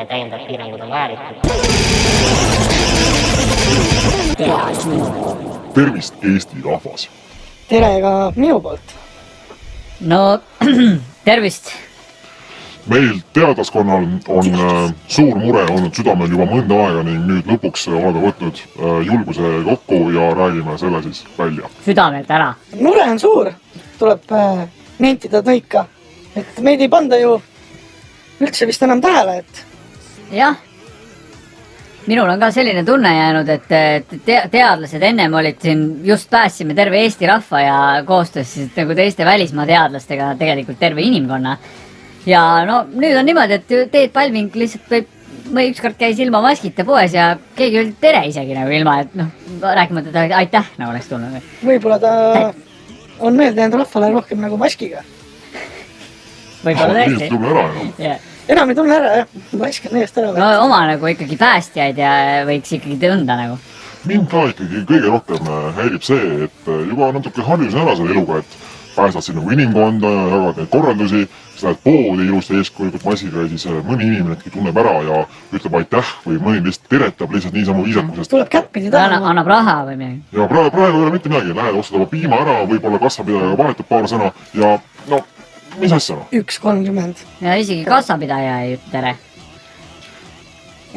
täiendav piirangud on vajalikud. Tervist, Eesti rahvas! Tere ka minu poolt. No, tervist! Meil teadaskonnal on suur mure olnud südamel juba mõnda aega ning nüüd lõpuks oleme võtnud julguse kokku ja räägime selle siis välja. Südamelt ära. Mure on suur, tuleb nentida tõika, et meid ei panda ju üldse vist enam tähele, et... Jah, minul on ka selline tunne jäänud, et teadlased ennem olid siin, just päästsime terve Eesti rahva ja koostöös siis nagu teiste välismaa teadlastega tegelikult terve inimkonna. Ja no nüüd on niimoodi, et Teet Palving lihtsalt või ükskord käis ilma maskita poes ja keegi oli tere isegi nagu ilma, et noh, rääkimata ta aitäh nagu oleks tulnud. Võib-olla ta on meelde jäänud rahvale rohkem nagu maskiga. Võib-olla tõesti. Tunne ära enam. Enam ei tunne ära, jah. Mask on eest ära. No oma nagu ikkagi päästjaid ja võiks ikkagi tunda nagu. Mind ka ikkagi kõige rohkem häirib see, et juba natuke harjusin ära selle eluga, et päästad siin nagu inimkonda ja jagad neid korraldusi, sa lähed poodi ilusti eeskujulikult maskiga ja siis mõni inimene tunneb ära ja ütleb aitäh või mõni lihtsalt teretab lihtsalt niisama viisakusest. Tuleb kättpidi taha. Annab raha või midagi. Ja praegu ei ole mitte midagi, lähed ostad oma piima ära, võib-olla kassapidaja vahetab paar sõna ja no, mis asja? 1.30. Ja isegi kassapidaja ei ütle tere.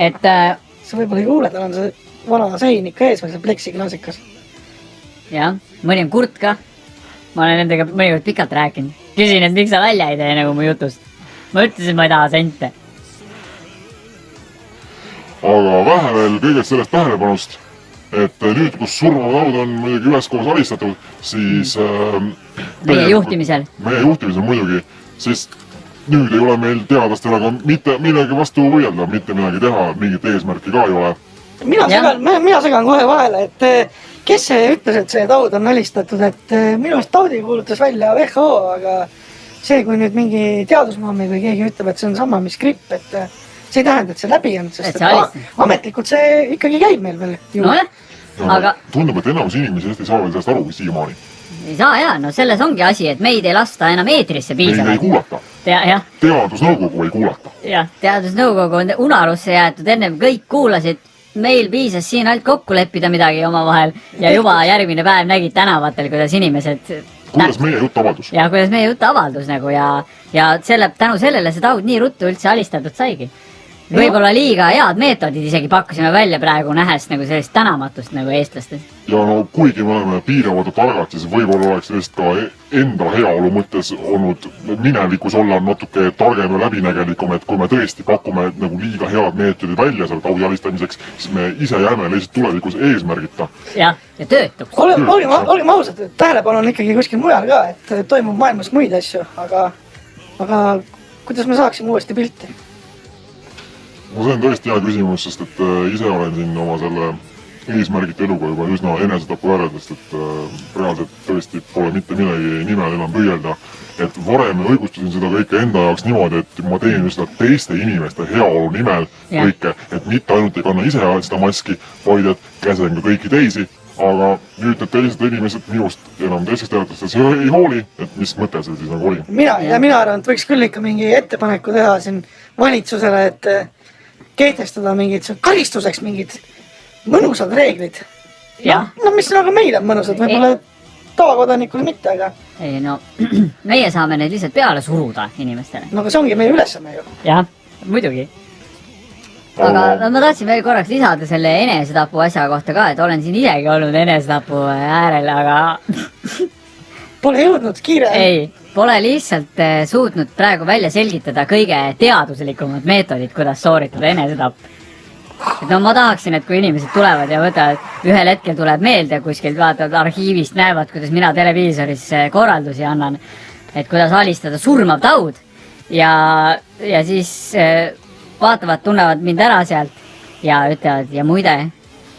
Et... Sa võib-olla ei kuule, tal on see vana sein ikka ees või see pleksiklaasikas. Jah, mõni on kurt ka. Ma olen nendega mõnikord pikalt rääkinud. Küsin, et miks sa välja ei tee nagu mu jutust. Ma ütlesin, ma ei taha sente. Aga vähe veel kõigest sellest tähelepanust, et nüüd, kus surmataud on muidugi üheskoos alistatud, siis... Meie juhtimisel muidugi, siis nüüd ei ole meil teadlastel aga mitte midagi vastu võidelda, mitte midagi teha, mingit eesmärki ka ei ole. Mina segan kohe vahele, et kes see ütles, et see taud on alistatud, et minu eest taudi kuulutas välja WHO, aga see, kui nüüd mingi teadusmammi või keegi ütleb, et see on sama, mis gripp, et see ei tähenda, et see läbi on, sest ametlikult see ikkagi käib meil veel ju. No jah, aga... Tundub, et enamus inimesi ei saa veel sellest aru siiamaani. Ei saa jah, no selles ongi asi, et meid ei lasta enam eetrisse piisavalt. Meid ei kuulata. Teadusnõukogu ei kuulata. Jah, teadusnõukogu on unarusse jäetud, ennem kõik kuulasid. Meil piisas siin ainult kokku leppida midagi oma vahel ja juba järgmine päev nägid tänavatel, kuidas inimesed... Kuidas meie juttavaldus? Ja kuidas meie juttavaldus nagu ja tänu sellele see taud nii ruttu üldse alistatud saigi. Võib-olla liiga head meetodid isegi pakkusime välja praegu nähes nagu sellist tänamatust nagu eestlastes. Ja no kuigi me oleme piiramatult targad, siis võib-olla oleks sellest ka enda heaolu mõttes olnud minevikus olla natuke targem ja läbinägelikum, et kui me tõesti pakume nagu liiga head meetodid välja selle taudi alistamiseks, siis me ise jääme lihtsalt tulevikus eesmärgita. Ja töötuks. Olgem ausad, et tähelepanu on ikkagi kuskil mujal ka, et toimub maailmas muid asju, aga kuidas me saaksime uuesti pilti? No see on tõesti hea küsimus, sest et ise olen siin oma selle eesmärgite eluga juba üsna enesetapu järjadest, et reaalselt tõesti pole mitte midagi nimel enam püüelda. Et varem õigustasin seda kõike enda jaoks niimoodi, et ma teen seda teiste inimeste heaolu nimel kõike, et mitte ainult ei kanna ise seda maski, vaid et käsen ka kõiki teisi, aga nüüd need teised inimesed minust enam teistest teadlastes ei hooli, et mis mõte see siis nagu oli. Mina arvan, et võiks küll ikka mingi ettepaneku teha siin valitsusele, et kehtestada mingid karistuseks mingid mõnusad reeglid. No mis nagu meil on mõnusad, võib-olla tavakodanikule mitte, aga... Ei, no meie saame neid lihtsalt peale suruda inimestele. No aga see ongi meie ülesanne ju. Jah, muidugi. Aga ma tahtsin veel korraks lisada selle enesetapu asja kohta ka, et olen siin isegi olnud enesetapu äärel, aga... Pole jõudnud kiire. Ei, pole lihtsalt suutnud praegu välja selgitada kõige teaduslikumad meetodid, kuidas sooritada enesetapp. No ma tahaksin, et kui inimesed tulevad ja võtavad, ühel hetkel tuleb meelde, kuskilt vaatavad arhiivist, näevad, kuidas mina televiisoris korraldusi annan, et kuidas alistada surmav taud ja siis vaatavad, tunnevad mind ära sealt ja ütlevad, ja muide,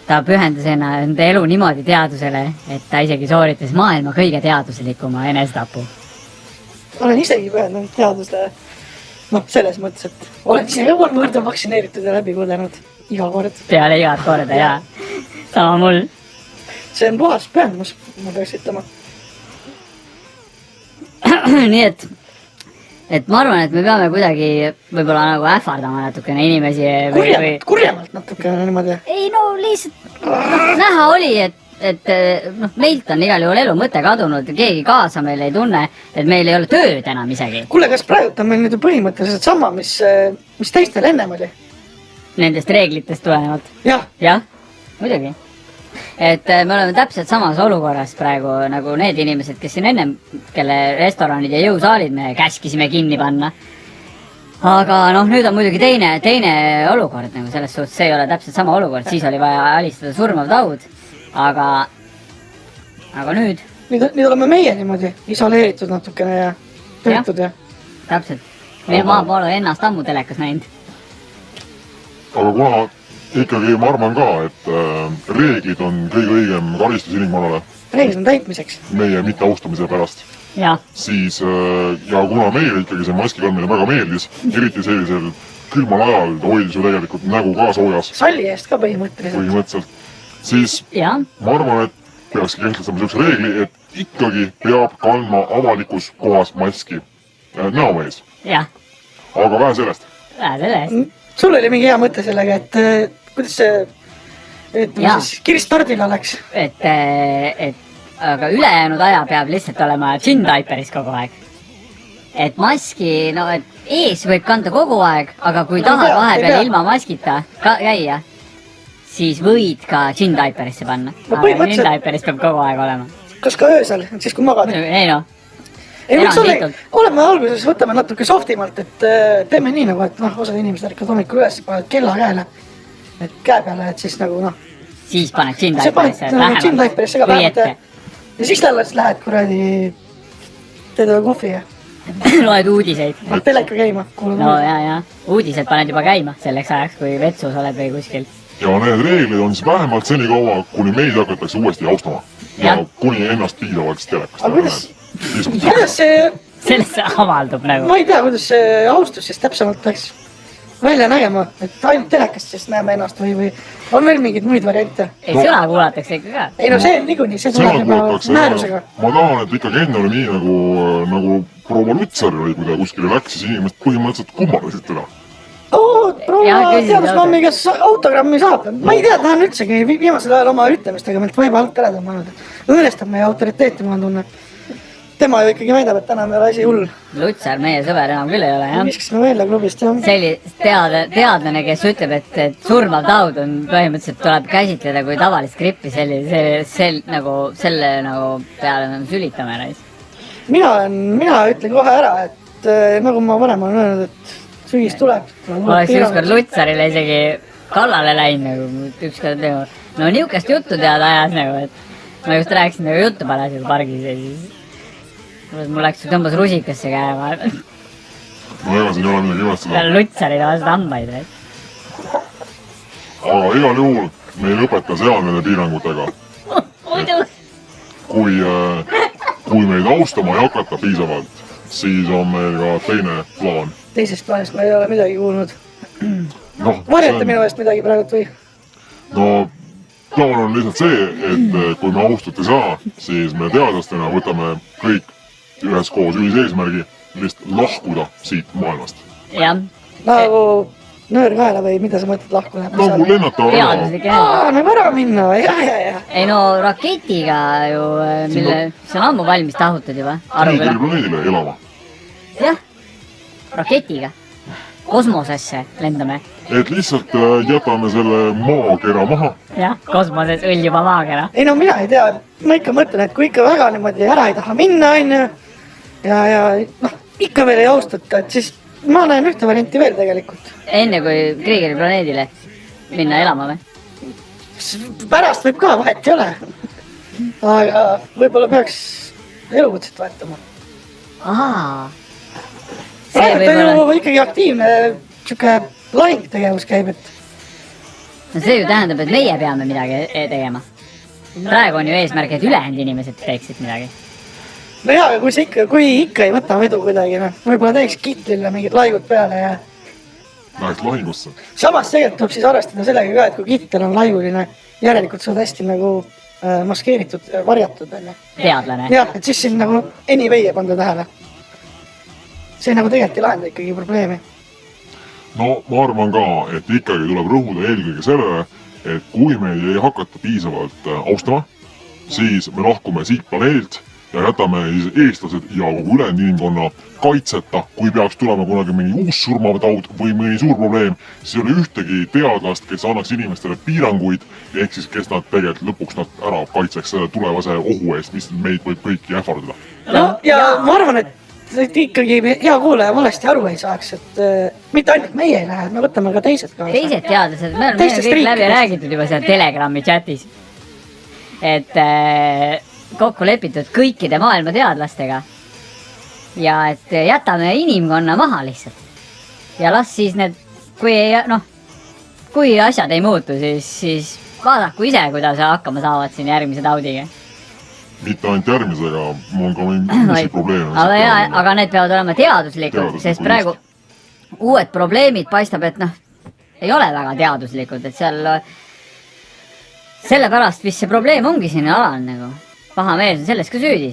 ta pühendas enda elu niimoodi teadusele, et ta isegi sooritas maailma kõige teaduslikuma enesetapu. Olen isegi pühendanud teadusele, selles mõttes, et olen isegi võrda vaktsineeritud ja läbi põdenud iga kord. Peale igat korda, jaa. Sama mul. See on puhas pühendumus, ma peaks ütlema. Nii et et ma arvan, et me peame kuidagi võib-olla nagu ähvardama natukene inimesi kurjemalt natukene niimoodi. ei no lihtsalt näha oli, et noh, meilt on igal juhul elu mõte kadunud, keegi kaasa meil ei tunne, et meil ei ole tööd enam isegi. Kuule, kas praegu on meil nüüd ju põhimõtteliselt sama, mis teistel ennem oli? Nendest reeglitest tulenevalt? jah, muidugi. Et me oleme täpselt samas olukorras praegu nagu need inimesed, kes siin ennem, kelle restoranid ja jõusaalid me käskisime kinni panna. Aga noh, nüüd on muidugi teine olukord nagu selles suhtes, see ei ole täpselt sama olukord, siis oli vaja alistada surmav taud, aga nüüd. Nüüd oleme meie niimoodi isoleeritud natukene ja töötud ja. Täpselt, ma pole ennast ammu telekas näinud. Aga kuna ikkagi ma arvan ka, et reeglid on kõige õigem karistus inimkonnale. Reeglid on täitmiseks. Meie mitte austamise pärast. Siis, ja kuna meile ikkagi see maski kandmine väga meeldis, eriti sellisel külmal ajal hoidis ju tegelikult nägu ka soojas. Salli eest ka põhimõtteliselt. Siis ma arvan, et peakski kehtestama sellise reegli, et ikkagi peab kandma avalikus kohas maski näo ees. Aga vähe sellest. Sul oli mingi hea mõte sellega, et kuidas see kiristardil oleks? Aga ülejäänud aja peab lihtsalt olema gin diaperis kogu aeg. Et maski, no et ees võib kanda kogu aeg, aga kui tahad vahepeal ilma maskita käia, siis võid ka gin diaperisse panna. Aga gin diaperis peab kogu aeg olema. Kas ka öösel, siis kui magad? Ei no. Oleme alguses, võtame natuke softimalt, et teeme nii nagu, et osad inimesed ärkavad hommikul üles, panevad kella käele, et käe peale, et siis nagu siis paned gin diaperisse ka vähemalt ja siis lähed kuradi teed ühe kohvi ja loed uudiseid. Teleka käima. No ja, uudised paned juba käima selleks ajaks, kui vetsus oled või kuskil. Ja need reeglid on siis vähemalt seni kaua, kuni meid hakatakse uuesti austama. Ja kuni ennast piisavalt telekast. Aga kuidas see... Sellest see avaldub nagu. Ma ei tea, kuidas see austus siis täpsemalt läks välja nägema, et ainult telekast siis näeme ennast või on veel mingid muid variante? Ei, sõna kuulatakse ikka ka. Ei no see niikuinii, see tuleb juba määrusega. Ma tahan, et ikkagi enne oli nii nagu proua Lutsar oli, kui ta kuskile läks, siis inimesed põhimõtteliselt kummarasid teda. Proua teadusmammi, kes autogrammi saab. Ma ei tea, tahan üldsegi viimasel ajal oma ütlemistega meilt vaiba alt ära tõmmanud. Õõnestab meie autoriteeti, ma tunnen. Tema ju ikkagi väidab, et täna me ole asi hull. Lutsar meie sõber enam küll ei ole, jah? Viskasime välja klubist, jah. Sellist teadlane, kes ütleb, et surmav taud on põhimõtteliselt tuleb käsitleda kui tavalist grippi, selle peale me sülitame näis. Mina ütlen kohe ära, et nagu ma varem olen öelnud, et sügis tuleb. Oleks ükskord Lutsarile isegi kallale läinud ükskord no niukest juttu teada ajas et ma just rääkisin juttu parasjagu pargis ja siis mul läks tõmbas rusikasse käe vahepeal. No ega siin ei ole midagi imestada. Lutsarile vastu hambaid. Aga igal juhul meil õpetas hea nende piirangutega. Kui meid austama ei hakata piisavalt, siis on meil ka teine plaan. Teisest plaanist ma ei ole midagi kuulnud. Varjate minu eest midagi praegu või? No plaan on lihtsalt see, et kui me austat ei saa, siis me teadlastena võtame kõik üheskoos ühiseesmärgi lihtsalt lahkuda siit maailmast. Jah. Nagu nöör kaela või mida sa mõtled lahkuda? Nagu lennata ära. Nagu ära minna või? Ei no raketiga ju, mille see on ammu valmis tahutud juba. Tiigriplaneedile elama. Jah, raketiga. Kosmosesse lendame. Et lihtsalt jätame selle maakera maha. Jah, kosmoses õljuba maakera. Ei no mina ei tea, ma ikka mõtlen, et kui ikka väga niimoodi ära ei taha minna, ja ikka veel ei austata, et siis ma näen ühte varianti veel tegelikult. Enne kui Kriegeri planeedile minna elama või? Pärast võib ka, vahet ei ole. Aga võib-olla peaks elukutset vahetama. Praegu on ju ikkagi aktiivne lahingtegevus käib, et... No see ju tähendab, et meie peame midagi tegema. Praegu on ju eesmärk, et ülejäänud inimesed teeksid midagi. No jaa, aga kui ikka ei võta vedu kuidagi, võib-olla teeks kitlile mingid laigud peale ja... Läheks lahingusse. Samas tegelikult tuleb siis arvestada sellega ka, et kui kittel on laiguline, järelikult sa oled hästi nagu maskeeritud, varjatud. Teadlane. Jah, et siis siin nagu anyway ei panda tähele. see nagu tegelikult ei lahenda ikkagi probleemi. no ma arvan ka, et ikkagi tuleb rõhuda eelkõige sellele, et kui meid ei hakata piisavalt austama, siis me lahkume siit planeedilt ja jätame eestlased ja kogu ülejäänud inimkonna kaitseta, kui peaks tulema kunagi mingi uus surmataud või mõni suur probleem, siis ei ole ühtegi teadlast, kes annaks inimestele piiranguid, ehk siis kes nad tegelikult lõpuks nad ära kaitseks selle tulevase ohu eest, mis meid võib kõiki ähvardada. No ja ma arvan, et ikkagi hea kuulaja valesti aru ei saaks, et mitte ainult meie ei lähe, me võtame ka teised kaasa. Teised teadlased, me oleme kõik läbi räägitud juba seal Telegrami chatis. Et kokku lepitud kõikide maailma teadlastega. Ja et jätame inimkonna maha lihtsalt. Ja las siis need, kui asjad ei muutu, siis vaadaku ise, kuidas hakkama saavad siin järgmise taudiga. Mitte ainult järgmisega, mul on ka mingi probleeme. Aga need peavad olema teaduslikud, sest praegu uued probleemid paistab, et ei ole väga teaduslikud, et seal sellepärast vist see probleem ongi siin alal nagu. Pahamees on selles ka süüdi.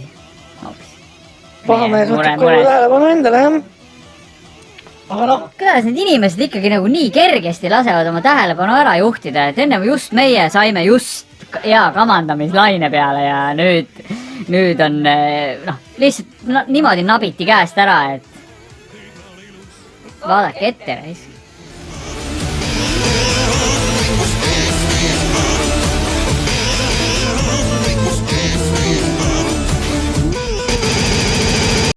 Pahamees võtab kogu tähelepanu endale, jah. Aga kuidas need inimesed ikkagi nagu nii kergesti lasevad oma tähelepanu ära juhtida, et ennem just meie saime just hea kamandamislaine peale ja nüüd on lihtsalt niimoodi nabiti käest ära, et vaadake ette.